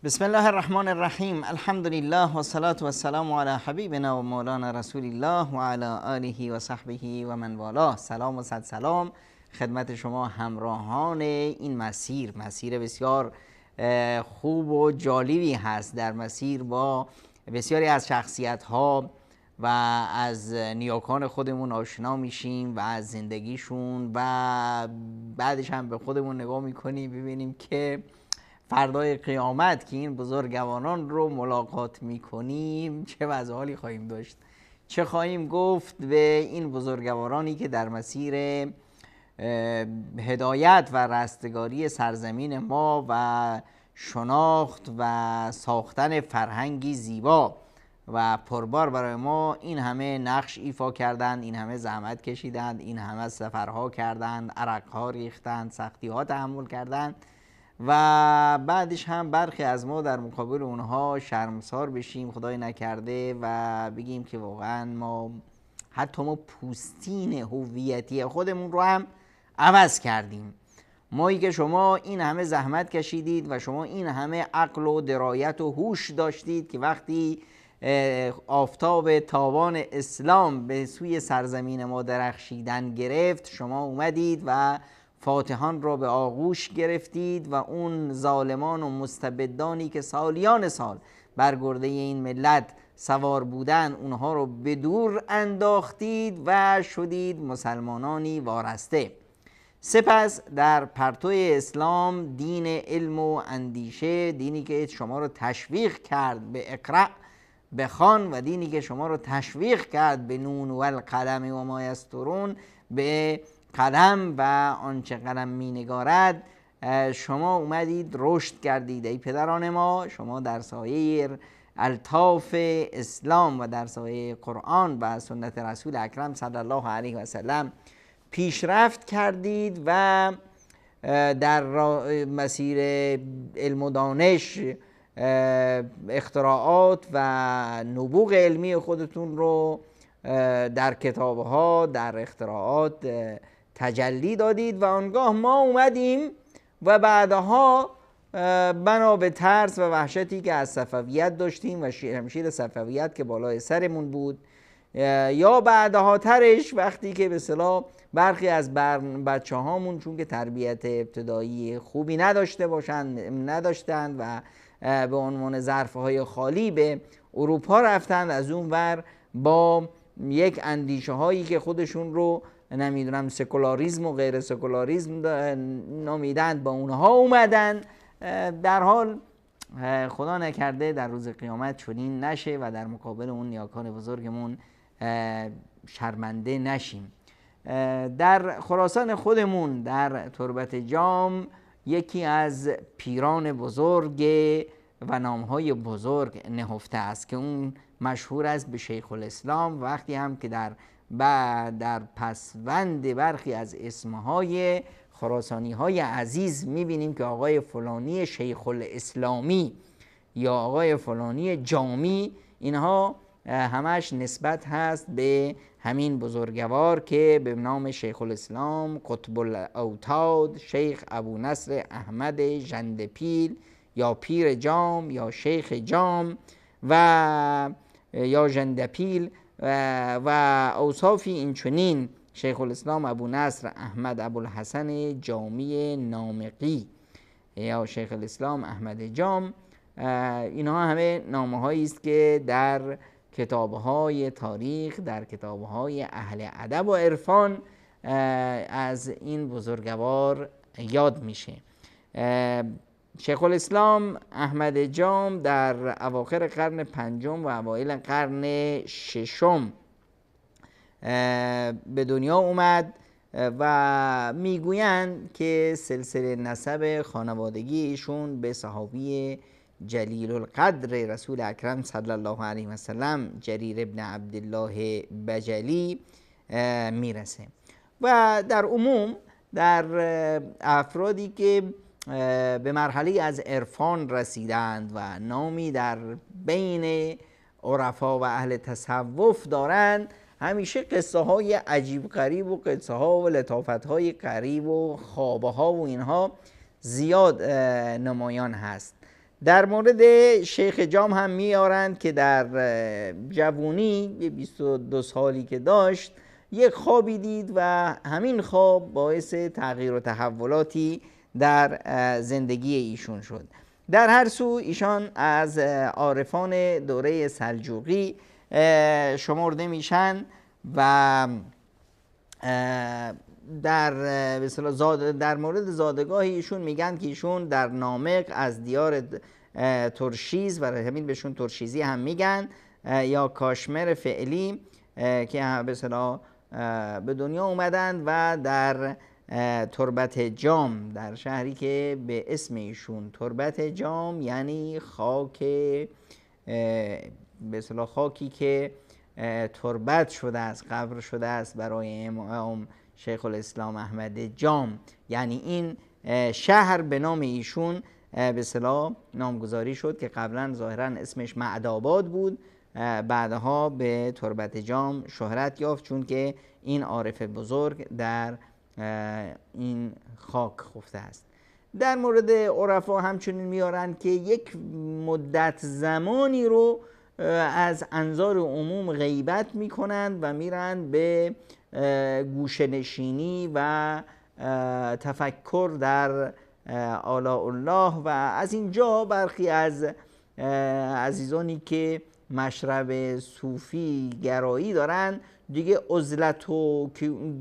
بسم الله الرحمن الرحیم. الحمد لله و الصلاة و السلام علی حبیبنا و مولانا رسول الله و علی آله و صحبه و من والاه. سلام و صد سلام خدمت شما همراهان این مسیر بسیار خوب و جالبی هست. در مسیر با بسیاری از شخصیت ها و از نیاکان خودمون آشنا میشیم و از زندگیشون و بعدش هم به خودمون نگاه میکنیم ببینیم که فردای قیامت که این بزرگواران رو ملاقات میکنیم چه وضع حالی خواهیم داشت، چه خواهیم گفت به این بزرگوارانی که در مسیر هدایت و رستگاری سرزمین ما و شناخت و ساختن فرهنگی زیبا و پربار برای ما این همه نقش ایفا کردند، این همه زحمت کشیدند، این همه سفرها کردند، عرقها ریختند، سختی‌ها تحمل کردند و بعدش هم برخی از ما در مقابل اونها شرمسار بشیم خدای نکرده و بگیم که واقعا ما حتی ما پوستین هویتی خودمون رو هم عوض کردیم. مایی که شما این همه زحمت کشیدید و شما این همه عقل و درایت و هوش داشتید که وقتی آفتاب تابان اسلام به سوی سرزمین ما درخشیدن گرفت، شما اومدید و فاتحان را به آغوش گرفتید و اون ظالمان و مستبدانی که سالیان سال بر گرده این ملت سوار بودن اونها رو به دور انداختید و شدید مسلمانانی وارسته. سپس در پرتو اسلام دین علم و اندیشه، دینی که شما رو تشویق کرد به اقرأ بخوان و دینی که شما رو تشویق کرد به نون و القلم و ما یسطرون، به قلم و آنچه قلم می نگارد، شما اومدید رشد کردید ای پدران ما. شما در سایه الطاف اسلام و در سایه قرآن و سنت رسول اکرم صلی الله علیه و سلم پیشرفت کردید و در مسیر علم و دانش اختراعات و نبوغ علمی خودتون رو در کتابها، در اختراعات تجلی دادید و آنگاه ما اومدیم و بعدها بنا به ترس و وحشتی که از صفویت داشتیم و شمشیر صفویت که بالای سرمون بود، یا بعدها ترش وقتی که به اصطلاح برخی از بچه هامون چون که تربیت ابتدایی خوبی نداشتند و به عنوان ظرفهای خالی به اروپا رفتند، از اون ور با یک اندیشه هایی که خودشون رو نمیدونم سکولاریسم و غیر سکولاریسم نامیدند با اونها اومدن. در حال خدا نکرده در روز قیامت چنین نشه و در مقابل اون نیاکان بزرگمون شرمنده نشیم. در خراسان خودمون در تربت جام یکی از پیران بزرگ و نامهای بزرگ نهفته است که اون مشهور است به شیخ الاسلام. وقتی هم که در پسوند برخی از اسمهای خراسانی های عزیز میبینیم که آقای فلانی شیخ الاسلامی یا آقای فلانی جامی، اینها همش نسبت هست به همین بزرگوار که به نام شیخ الاسلام قطب الاوتاد شیخ ابو نصر احمد ژندپیل یا پیر جام یا شیخ جام و یا ژندپیل و اوصافی این چنین شیخ الاسلام ابو نصر احمد ابوالحسن جامی نامقی یا شیخ الاسلام احمد جام، اینها همه نامه‌هایی است که در کتاب‌های تاریخ، در کتاب‌های اهل ادب و عرفان از این بزرگوار یاد میشه. شیخ الاسلام احمد جام در اواخر قرن پنجم و اوایل قرن ششم به دنیا اومد و میگویند که سلسله نسب خانوادگی ایشون به صحابی جلیل القدر رسول اکرم صلی الله علیه و سلم جریر ابن عبدالله بجلی میرسه. و در عموم در افرادی که به مرحله از عرفان رسیدند و نامی در بین عرفا و اهل تصوف دارند، همیشه قصه های عجیب غریب و قصه ها و لطافت های غریب و خوابه ها و اینها زیاد نمایان هست. در مورد شیخ جام هم میارند که در جوانی 22 سالی که داشت یک خوابی دید و همین خواب باعث تغییر و تحولاتی در زندگی ایشون شد. در هر سو ایشان از عارفان دوره سلجوقی شمرده میشن و در مورد زادگاه ایشون میگن که ایشون در نامق از دیار ترشیز و همین بهشون ترشیزی هم میگن یا کاشمر فعلی که به اصطلاح به دنیا اومدن و در تربت جام در شهری که به اسم ایشون تربت جام یعنی خاک به اصطلاح خاکی که تربت شده است، قبر شده است برای امام شیخ الاسلام احمد جام، یعنی این شهر به نام ایشون به اصطلاح نامگذاری شد که قبلا ظاهرا اسمش معدآباد بود، بعدها به تربت جام شهرت یافت چون که این عارف بزرگ در این خاک خفته است. در مورد عرفا همچنین میارن که یک مدت زمانی رو از انظار عموم غیبت میکنند و میرن به گوشه نشینی و تفکر در آلاء الله و از اینجا برخی از عزیزانی که مشرب صوفی گرایی دارن دیگه عزلت و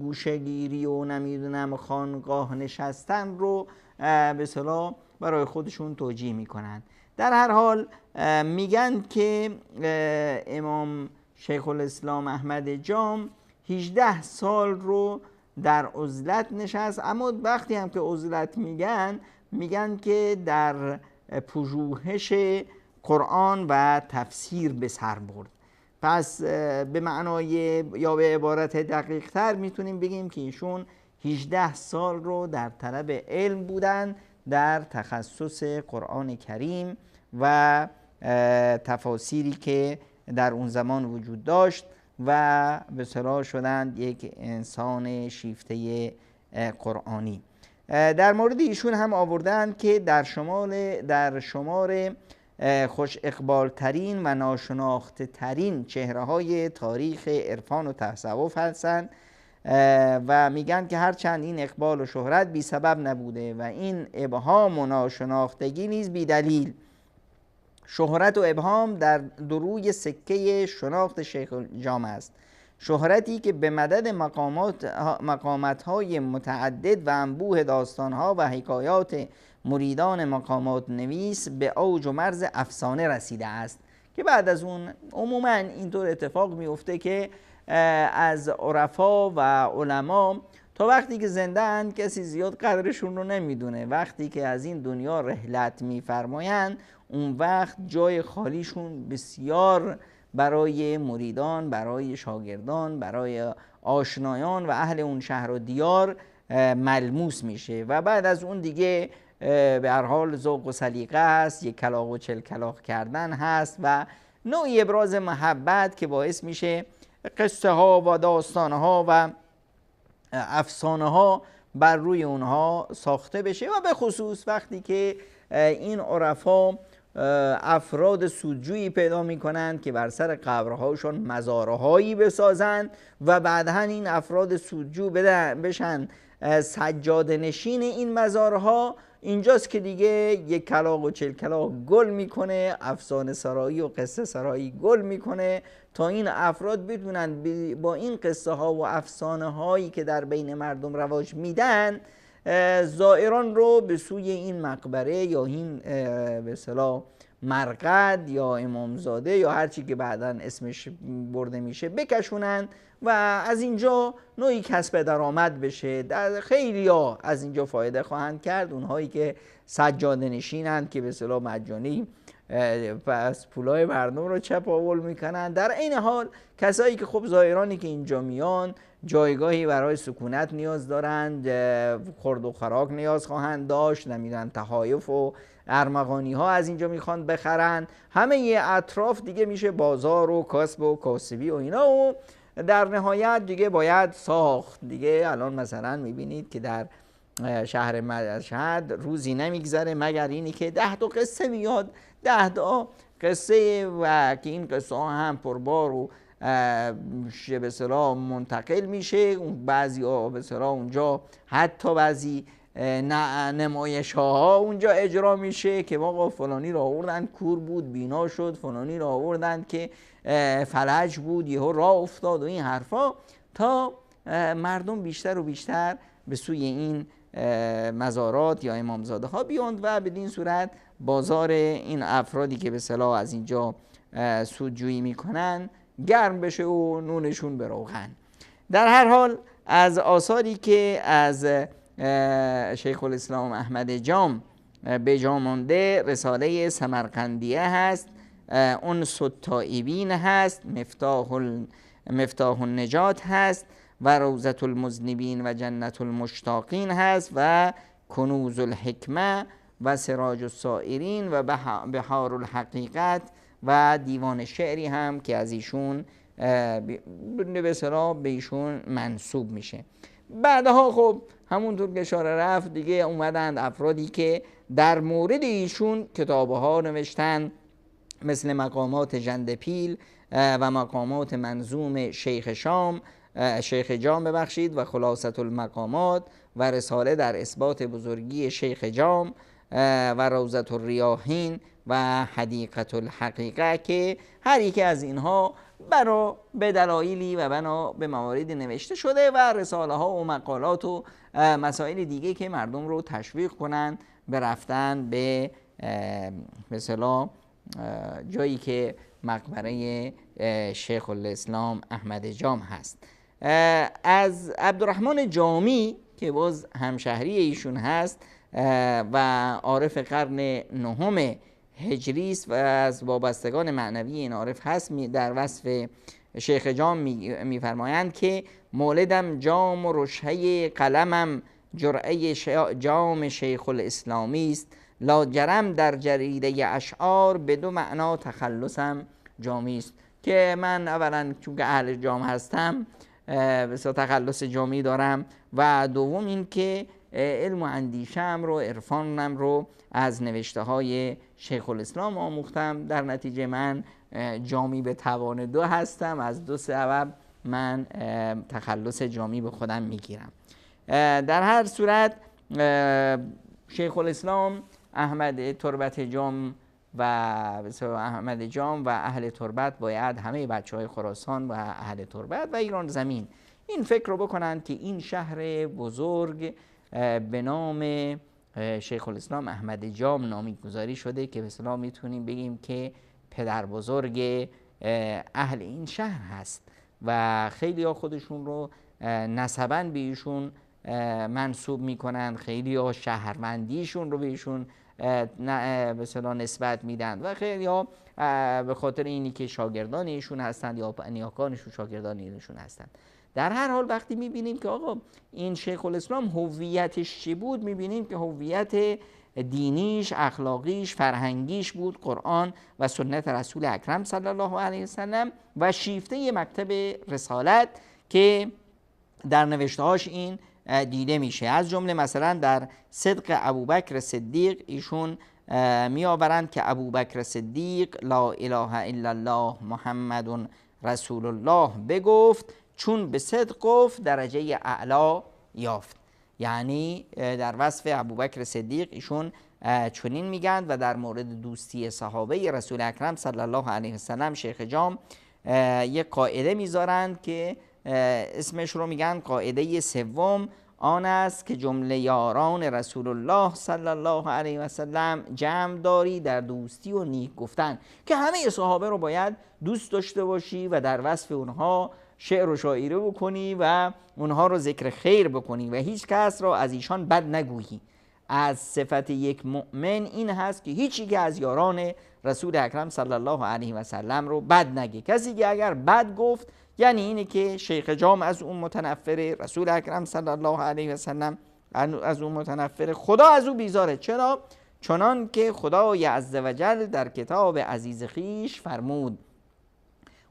گوشه‌گیری و نمیدونم خانقاه نشستن رو به اصطلاح برای خودشون توجیه میکنن. در هر حال میگن که امام شیخ الاسلام احمد جام 18 سال رو در عزلت نشست، اما وقتی هم که عزلت میگن که در پژوهش قرآن و تفسیر به سر برد. پس به معنای یا به عبارت دقیق تر میتونیم بگیم که ایشون 18 سال رو در طلب علم بودن در تخصص قرآن کریم و تفاسیری که در اون زمان وجود داشت و به اصطلاح شدند یک انسان شیفته قرآنی. در مورد ایشون هم آوردن که در شمار خوش اقبال ترین و ناشناخته ترین چهره های تاریخ عرفان و تصوف هستند و میگن که هرچند این اقبال و شهرت بی سبب نبوده و این ابهام و ناشناختگی نیز بی دلیل. شهرت و ابهام در دروی سکه شناخت شیخ جام است، شهرتی که به مدد مقامات‌های متعدد و انبوه داستان‌ها و حکایات مریدان مقامات نویس به اوج و مرز افسانه رسیده است که بعد از اون عموما اینطور اتفاق میفته که از عرفا و علما تا وقتی که زنده اند کسی زیاد قدرشون رو نمیدونه، وقتی که از این دنیا رحلت میفرمایند اون وقت جای خالیشون بسیار برای مریدان، برای شاگردان، برای آشنایان و اهل اون شهر و دیار ملموس میشه و بعد از اون دیگه به هر حال ذوق و سلیقه است، یک کلاغ و چل کلاغ کردن هست و نوعی ابراز محبت که باعث میشه قصه ها و داستان ها و افسانه ها بر روی اونها ساخته بشه و به خصوص وقتی که این عرفا افراد سودجویی پیدا میکنند که بر سر قبرهاشون مزارهایی بسازند و بعدها این افراد سودجو بشن سجاده نشین این مزارها، اینجاست که دیگه یک کلاغ و چل کلاغ گل میکنه، افسانه سرایی و قصه سرایی گل میکنه تا این افراد بتونن با این قصه ها و افسانه هایی که در بین مردم رواج میدن زائران رو به سوی این مقبره یا این به اصطلاح مرقد یا امامزاده یا هر چی که بعداً اسمش برده میشه بکشونن و از اینجا نوعی کسب درآمد بشه. در خیلی ها از اینجا فایده خواهند کرد، اونهایی که سجاده نشینند که به اصطلاح مجانی پس پولای مردم رو چپاول میکنن. در این حال کسایی که خب زائرانی که اینجا میان جایگاهی برای سکونت نیاز دارند، خورد و خوراک نیاز خواهند داشت، نمیدونن تحایف و ارمغانی ها از اینجا میخوان بخرن، همه یه اطراف دیگه میشه بازار و کسب و کاسبی و اینا و در نهایت دیگه باید ساخت. دیگه الان مثلا میبینید که در شهر مشهد روزی نمیگذره مگر اینی که 10 تا قصه میاد، 10 تا قصه و که این قصه ها هم پربار و به اصطلاح منتقل میشه. اون بعضی ها به اصطلاح اونجا حتی بعضی نمایش ها اونجا اجرا میشه که آقا فلانی را آوردن کور بود بینا شد، فلانی را آوردن که فلج بود یهو راه افتاد و این حرفا، تا مردم بیشتر و بیشتر به سوی این مزارات یا امامزاده ها بیاند و بدین صورت بازار این افرادی که به اصطلاح از اینجا سودجویی میکنن گرم بشه و نونشون به روغن. در هر حال از آثاری که از شیخ الاسلام احمد جام به جا مانده رساله سمرقندیه هست، انس التائبین هست، مفتاح النجات هست و روضة المذنبین و جنت المشتاقین هست و کنوز الحکمه و سراج السائرین و بحار الحقیقت و دیوان شعری هم که از ایشون به اصطلاح به ایشون منسوب میشه. بعدها خب همونطور که اشاره رفت دیگه اومدند افرادی که در مورد ایشون کتابها نوشتن، مثل مقامات جندپیل و مقامات منظوم شیخ جام و خلاصة المقامات و رساله در اثبات بزرگی شیخ جام و روضة الریاحین و حدیقة الحقیقه، که هر یکی از اینها بنا به دلایلی و بنا به مواردی نوشته شده و رساله ها و مقالات و مسائل دیگه که مردم رو تشویق کنن به رفتن به مثلا جایی که مقبره شیخ الاسلام احمد جام هست. از عبدالرحمن جامی که باز همشهری ایشون هست و عارف قرن 9 هجری است و از وابستگان معنوی این عارف هست، در وصف شیخ جام میفرمایند که مولدم جام و رشحه قلمم جرعه جام شیخ الاسلامی است، لاجرم در جریده اشعار به 2 معنا تخلصم جامی است. که من اولا چون که اهل جام هستم بسیار تخلص جامی دارم و دوم این که علم و اندیشم رو عرفانم رو از نوشته های شیخ الاسلام آموختم. در نتیجه من جامی به توان 2 هستم، از 2 سبب من تخلص جامی به خودم میگیرم. در هر صورت شیخ الاسلام احمد تربت جام و احمد جام و اهل تربت باید همه بچه های خراسان و اهل تربت و ایران زمین این فکر رو بکنند که این شهر بزرگ به نام شیخ الاسلام احمد جام نامگذاری شده که به اصطلاح میتونیم بگیم که پدر بزرگ اهل این شهر هست و خیلی ها خودشون رو نسباً به ایشون منسوب میکنند، خیلی ها شهروندیشون رو به ایشون به اصطلاح نسبت میدن و خیلی ها به خاطر اینی که شاگردان ایشون هستند یا نیاکانشون شاگردان ایشون هستند. در هر حال وقتی میبینیم که آقا این شیخ الاسلام هویتش چی بود، میبینیم که هویت دینیش، اخلاقیش، فرهنگیش بود قرآن و سنت رسول اکرم صلی الله علیه وسلم و شیفته مکتب رسالت که در نوشتهاش این دیده میشه. از جمله مثلا در صدق ابوبکر صدیق ایشون می آورند که ابوبکر صدیق لا اله الا الله محمد رسول الله بگفت، چون به صدق گفت درجه اعلا یافت. یعنی در وصف ابوبکر صدیق ایشون چنین میگن و در مورد دوستی صحابه رسول اکرم صلی الله علیه وسلم شیخ جام یک قاعده میذارند که اسمش رو میگن قاعده 3 آن است که جمله یاران رسول الله صلی الله علیه و سلم جمع داری در دوستی و نیک گفتن، که همه صحابه رو باید دوست داشته باشی و در وصف اونها شعر و شاعری بکنی و اونها رو ذکر خیر بکنی و هیچ کس را از ایشان بد نگویی. از صفت یک مؤمن این هست که هیچی که از یاران رسول اکرم صلی الله علیه و سلم رو بد نگه. کسی که اگر بد گفت یعنی اینه که شیخ جام از اون متنفره، رسول اکرم صلی الله علیه و سلم از اون متنفره، خدا از اون بیزاره. چرا؟ چنان که خدای عزوجل در کتاب عزیز خویش فرمود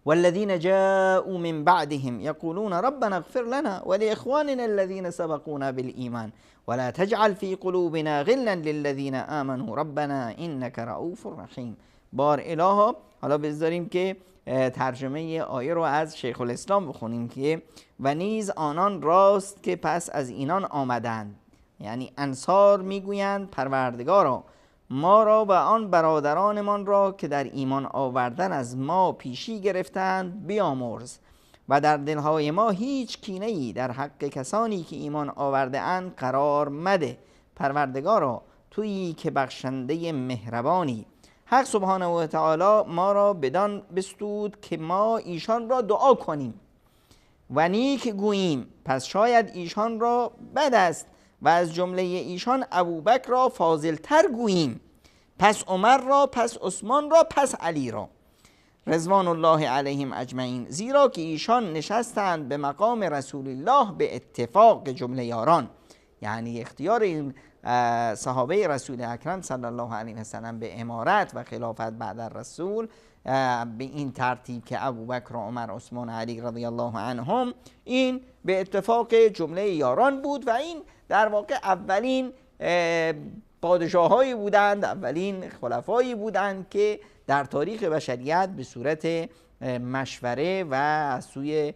والذین جاءوا من بعدهم یقولون ربنا اغفر لنا ولاخواننا الذین سبقونا بالایمان ولا تجعل في قلوبنا غلا للذین آمنوا ربنا انك رؤوف رحیم. بار الها، حالا بذاریم که ترجمه آیه رو از شیخ الاسلام بخونیم که و نیز آنان راست که پس از اینان آمدند، یعنی انصار میگویند پروردگارا ما را و آن برادرانمان را که در ایمان آوردن از ما پیشی گرفتند بیامرز و در دلهای ما هیچ کینه‌ای در حق کسانی که ایمان آورده اند قرار مده. پروردگارا تویی که بخشنده مهربانی. حق سبحانه و تعالی ما را بدان بستود که ما ایشان را دعا کنیم و نیک گوییم، پس شاید ایشان را بد است و از جمله ایشان ابوبکر را فاضل تر گوییم، پس عمر را، پس عثمان را، پس علی را رضوان الله علیهم اجمعین، زیرا که ایشان نشستند به مقام رسول الله به اتفاق جمله یاران. یعنی اختیار این صحابه رسول اکرم صلی الله علیه و سلم به امارت و خلافت بعد الرسول به این ترتیب که ابوبکر، عمر، عثمان، علی رضی الله عنهم، این به اتفاق جمله یاران بود و این در واقع اولین پادشاهایی بودند، اولین خلفایی بودند که در تاریخ بشریت به صورت مشوره و از سوی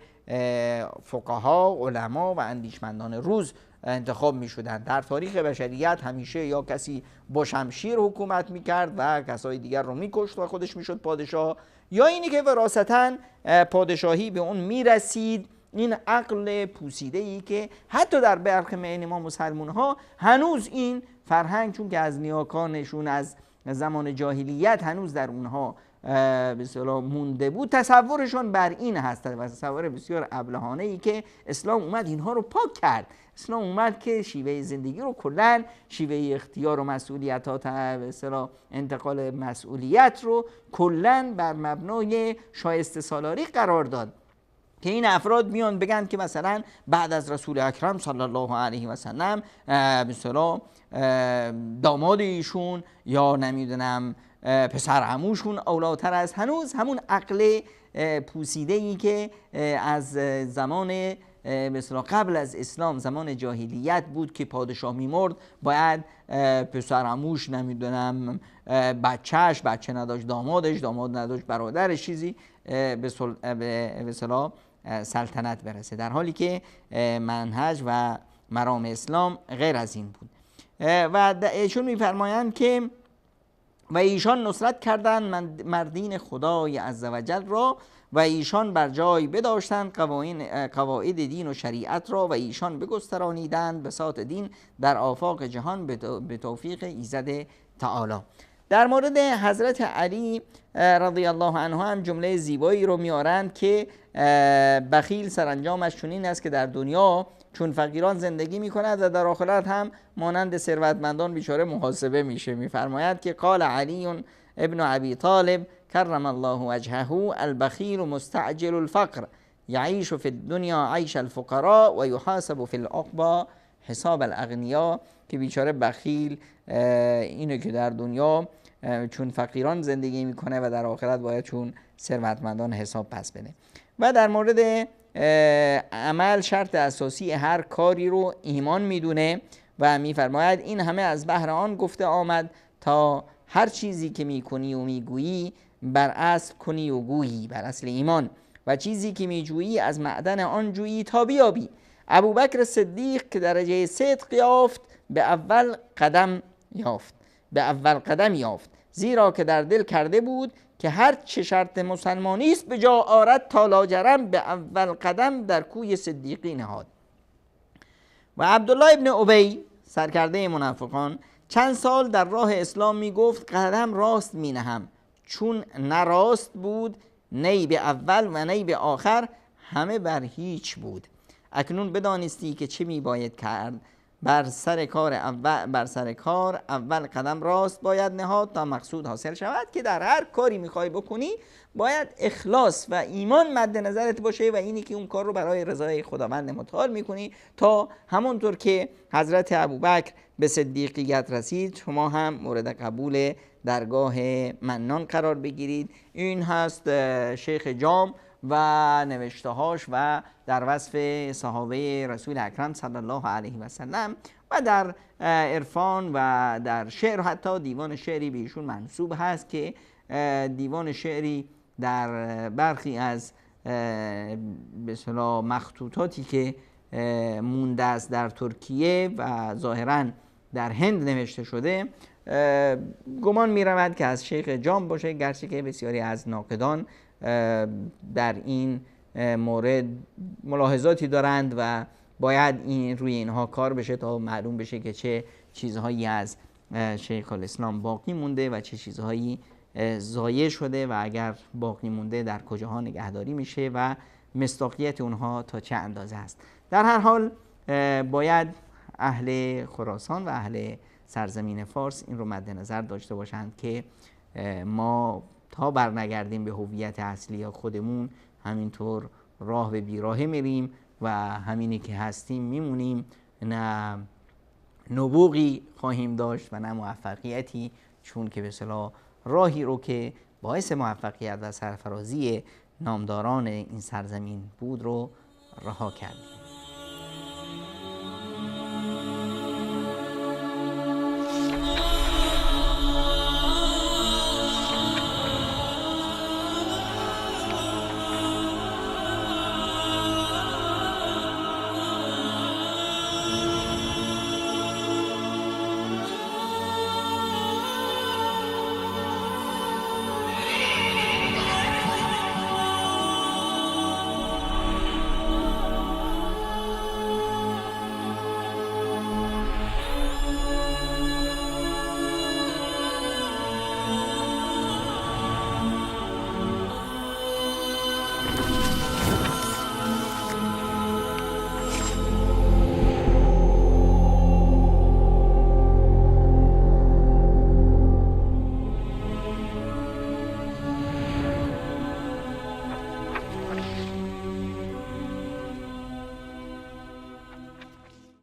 فقها، علما و اندیشمندان روز انتخاب می شدند. در تاریخ بشریت همیشه یا کسی با شمشیر حکومت می کرد و کسای دیگر رو می کشت و خودش می شد پادشاه، یا اینی که وراثتاً پادشاهی به اون می رسید. این عقل پوسیده ای که حتی در برخی من ما مسلمان ها هنوز این فرهنگ، چون که از نیاکانشون از زمان جاهلیت هنوز در اونها به اصطلاح مونده بود، تصورشون بر این هست و تصور بسیار ابلهانه ای که اسلام اومد اینها رو پاک کرد. اسلام اومد که شیوه زندگی رو کلاً، شیوه اختیار و مسئولیتات، به اصطلاح انتقال مسئولیت رو کلاً بر مبنای شایسته سالاری قرار داد. که این افراد میان بگن که مثلا بعد از رسول اکرم صلی الله علیه و سلم مثلا داماد ایشون یا نمیدونم پسر عموشون اولاتر از هنوز همون عقل پوسیده ای که از زمان مثلا قبل از اسلام، زمان جاهلیت بود که پادشاه میمرد باید پسر عموش، نمیدونم بچهش، بچه نداشت دامادش، داماد نداشت برادرش، چیزی به اصطلاح سلطنت برسه، در حالی که منهج و مرام اسلام غیر از این بود. و ایشون میفرمایند که و ایشان نصرت کردند مردین خدای عزوجل را و ایشان بر جای بداشتند قواعد دین و شریعت را و ایشان بگسترانیدند بساط دین در آفاق جهان به توفیق ایزد تعالی. در مورد حضرت علی رضی الله عنه هم جمله زیبایی رو میارند که بخیل سرانجامش چنین است که در دنیا چون فقیران زندگی میکند و در آخرت هم مانند ثروتمندان بیچاره محاسبه میشه. میفرماید که قال علی ابن ابی طالب کرم الله وجهه البخیل مستعجل الفقر یعیش فی الدنیا عیش الفقراء و یحاسب فی العقبى حساب الاغنیاء، که بیچاره بخیل اینه که در دنیا چون فقیران زندگی میکنه و در آخرت باید چون ثروتمندان حساب پس بده. و در مورد عمل شرط اساسی هر کاری رو ایمان میدونه و میفرماید این همه از بهر آن گفته آمد تا هر چیزی که میکنی و میگویی بر اصل کنی و گویی، بر اصل ایمان، و چیزی که میجویی از معدن آن جویی تا بیابی. ابوبکر صدیق که درجه صدق یافت به اول قدم یافت، زیرا که در دل کرده بود که هر چه شرط مسلمانی است به جا آرد تا لاجرم به اول قدم در کوی صدیقی نهاد. و عبدالله ابن ابی سرکرده منافقان چند سال در راه اسلام می گفت قدم راست می نهم، چون نه راست بود نی به اول و نی به آخر، همه بر هیچ بود. اکنون بدانستی که چه می باید کرد بر سر کار اول قدم راست باید نهاد تا مقصود حاصل شود، که در هر کاری میخوای بکنی باید اخلاص و ایمان مد نظرت باشه و اینی که اون کار رو برای رضای خداوند متعال میکنی، تا همونطور که حضرت ابوبکر به صدیقیت رسید شما هم مورد قبول درگاه منان قرار بگیرید. این هست شیخ جام و نوشتهاش و در وصف صحابه رسول اکرم صلی الله علیه و سلم، و در عرفان و در شعر، حتی دیوان شعری به ایشون منسوب هست که دیوان شعری در برخی از به اصطلاح مخطوطاتی که مونده است در ترکیه و ظاهراً در هند نوشته شده، گمان می رود که از شیخ جام باشه، گرچه که بسیاری از ناقدان در این مورد ملاحظاتی دارند و باید روی اینها کار بشه تا معلوم بشه که چه چیزهایی از شیخ الاسلام باقی مونده و چه چیزهایی ضایع شده و اگر باقی مونده در کجاها نگهداری میشه و مصداقیت اونها تا چه اندازه است. در هر حال باید اهل خراسان و اهل سرزمین فارس این رو مد نظر داشته باشند که ما تا برنگردیم به هویت اصلی خودمون همینطور راه به بیراهه میریم و همینی که هستیم میمونیم، نه نبوغی خواهیم داشت و نه موفقیتی، چون که به اصطلاح راهی رو که باعث موفقیت و سرفرازی نامداران این سرزمین بود رو رها کردیم.